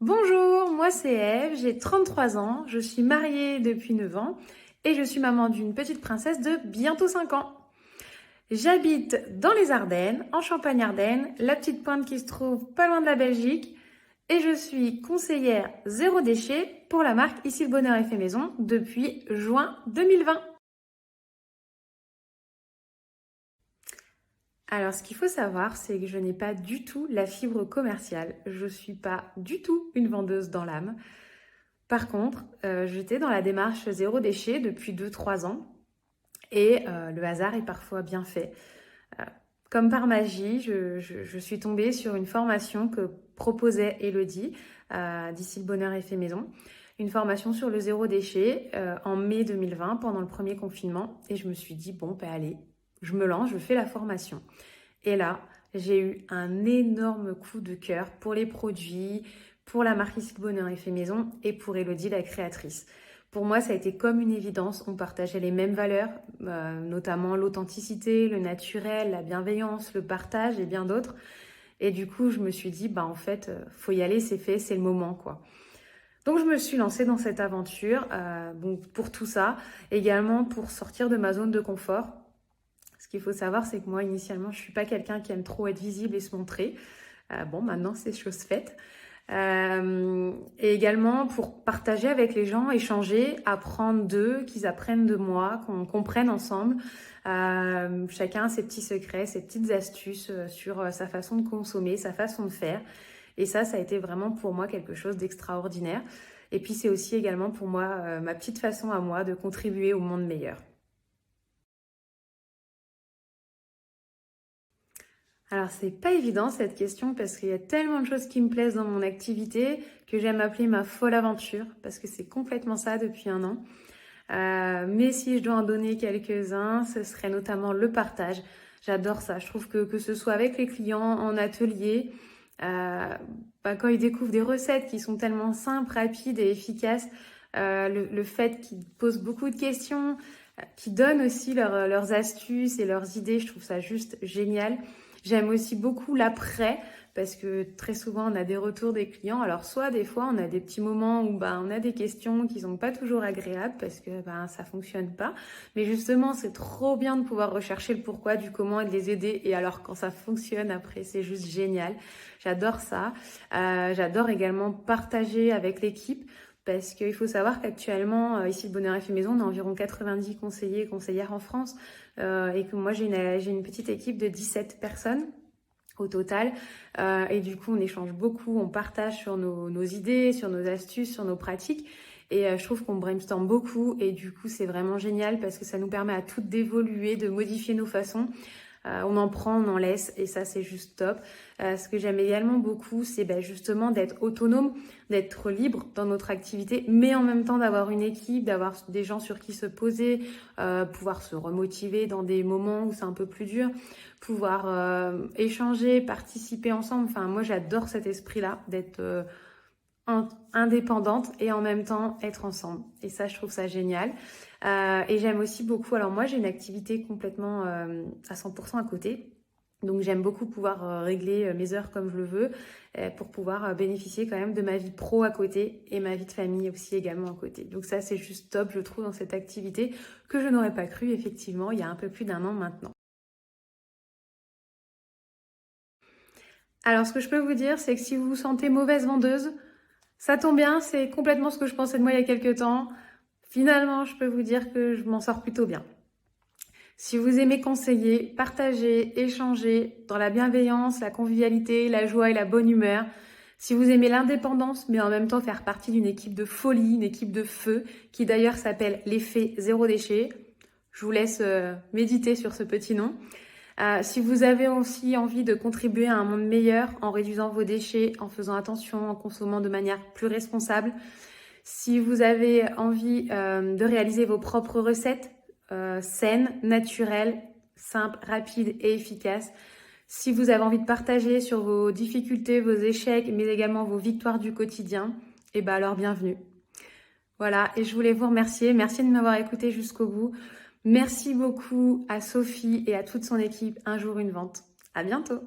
Bonjour, moi c'est Eve, j'ai 33 ans, je suis mariée depuis 9 ans et je suis maman d'une petite princesse de bientôt 5 ans. J'habite dans les Ardennes, en Champagne-Ardenne, la petite pointe qui se trouve pas loin de la Belgique, et je suis conseillère zéro déchet pour la marque Ici le Bonheur est fait maison depuis juin 2020. Alors, ce qu'il faut savoir, c'est que je n'ai pas du tout la fibre commerciale. Je suis pas du tout une vendeuse dans l'âme. Par contre, j'étais dans la démarche zéro déchet depuis 2 3 ans et le hasard est parfois bien fait. Euh, Comme par magie, je suis tombée sur une formation que proposait Elodie d'ici le bonheur est fait maison. Une formation sur le zéro déchet en mai 2020 pendant le premier confinement. Et je me suis dit, bon, ben allez, je me lance, je fais la formation. Et là, j'ai eu un énorme coup de cœur pour les produits, pour la marque Ici le Bonheur est fait maison et pour Elodie, la créatrice. Pour moi, ça a été comme une évidence. On partageait les mêmes valeurs, notamment l'authenticité, le naturel, la bienveillance, le partage et bien d'autres. Et du coup, je me suis dit, bah en fait, faut y aller, c'est fait, c'est le moment, quoi. Donc, je me suis lancée dans cette aventure, bon, pour tout ça, également pour sortir de ma zone de confort. Ce qu'il faut savoir, c'est que moi, initialement, je suis pas quelqu'un qui aime trop être visible et se montrer. Bon, maintenant, c'est chose faite. Et également pour partager avec les gens, échanger, apprendre d'eux, qu'ils apprennent de moi, qu'on comprenne ensemble. Chacun a ses petits secrets, ses petites astuces sur sa façon de consommer, sa façon de faire. Et ça a été vraiment pour moi quelque chose d'extraordinaire. Et puis c'est aussi également pour moi ma petite façon à moi de contribuer au monde meilleur. Alors, c'est pas évident cette question parce qu'il y a tellement de choses qui me plaisent dans mon activité que j'aime appeler ma folle aventure parce que c'est complètement ça depuis un an. Mais si je dois en donner quelques-uns, ce serait notamment le partage. J'adore ça. Je trouve que ce soit avec les clients, en atelier, euh, quand ils découvrent des recettes qui sont tellement simples, rapides et efficaces, le fait qu'ils posent beaucoup de questions, qui donnent aussi leurs astuces et leurs idées, je trouve ça juste génial. J'aime aussi beaucoup l'après parce que très souvent on a des retours des clients. Alors soit des fois on a des petits moments où on a des questions qui sont pas toujours agréables parce que ça fonctionne pas. Mais justement c'est trop bien de pouvoir rechercher le pourquoi du comment et de les aider. Et alors quand ça fonctionne après c'est juste génial. J'adore ça. J'adore également partager avec l'équipe. Parce qu'il faut savoir qu'actuellement, ici, le Bonheur est fait maison, on a environ 90 conseillers et conseillères en France. Et que moi, j'ai une petite équipe de 17 personnes au total. Et du coup, on échange beaucoup, on partage sur nos idées, sur nos astuces, sur nos pratiques. Et je trouve qu'on brainstorm beaucoup. Et du coup, c'est vraiment génial parce que ça nous permet à toutes d'évoluer, de modifier nos façons. On en prend, on en laisse et ça c'est juste top. Ce que j'aime également beaucoup, c'est justement d'être autonome, d'être libre dans notre activité, mais en même temps d'avoir une équipe, d'avoir des gens sur qui se poser, pouvoir se remotiver dans des moments où c'est un peu plus dur, pouvoir échanger, participer ensemble. Enfin, moi j'adore cet esprit-là, d'être indépendante et en même temps être ensemble. Et ça, je trouve ça génial. Et j'aime aussi beaucoup, alors moi j'ai une activité complètement à 100% à côté. Donc j'aime beaucoup pouvoir régler mes heures comme je le veux pour pouvoir bénéficier quand même de ma vie pro à côté et ma vie de famille aussi également à côté. Donc ça c'est juste top je trouve dans cette activité que je n'aurais pas cru effectivement il y a un peu plus d'un an maintenant. Alors ce que je peux vous dire c'est que si vous vous sentez mauvaise vendeuse, ça tombe bien, c'est complètement ce que je pensais de moi il y a quelques temps. Finalement, je peux vous dire que je m'en sors plutôt bien. Si vous aimez conseiller, partager, échanger dans la bienveillance, la convivialité, la joie et la bonne humeur, si vous aimez l'indépendance, mais en même temps faire partie d'une équipe de folie, une équipe de feu, qui d'ailleurs s'appelle l'effet zéro déchet, je vous laisse méditer sur ce petit nom. Si vous avez aussi envie de contribuer à un monde meilleur en réduisant vos déchets, en faisant attention, en consommant de manière plus responsable, si vous avez envie de réaliser vos propres recettes saines, naturelles, simples, rapides et efficaces, si vous avez envie de partager sur vos difficultés, vos échecs, mais également vos victoires du quotidien, et alors bienvenue. Voilà, et je voulais vous remercier. Merci de m'avoir écouté jusqu'au bout. Merci beaucoup à Sophie et à toute son équipe. Un jour, une vente. À bientôt.